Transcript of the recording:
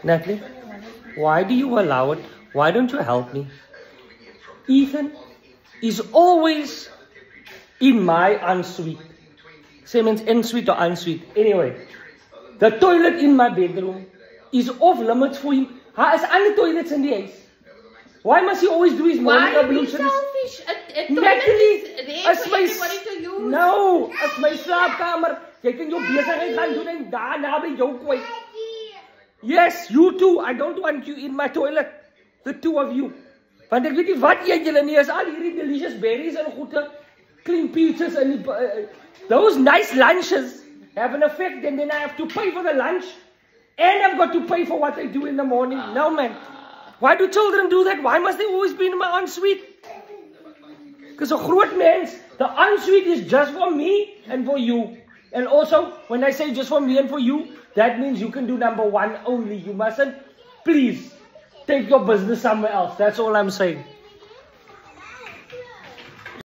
Natalie, why do you allow it? Why don't you help me? Ethan is always in my ensuite. Say means ensuite or ensuite. Anyway, the toilet in my bedroom is off limits for him. How is alle toilets in the house? Why must he always do his morning ablutions? Why are you selfish? Natalie, as my use. no, as my slaapkamer. Jy kan jou besigheid gaan doen en daarna by jou kwyt. Yes, you too. I don't want you in my toilet. The two of you. Want ek weet nie wat eet julle nie. Is al hierdie delicious berries en goeie clean pizzas and those nice lunches have an effect, and then I have to pay for the lunch and I've got to pay for what I do in the morning. No man. Why do children do that? Why must they always be in my ensuite? Because a groot mens, the ensuite is just for me and for you. And also, when I say just for me and for you, that means you can do number one only. You mustn't, please, take your business somewhere else. That's all I'm saying.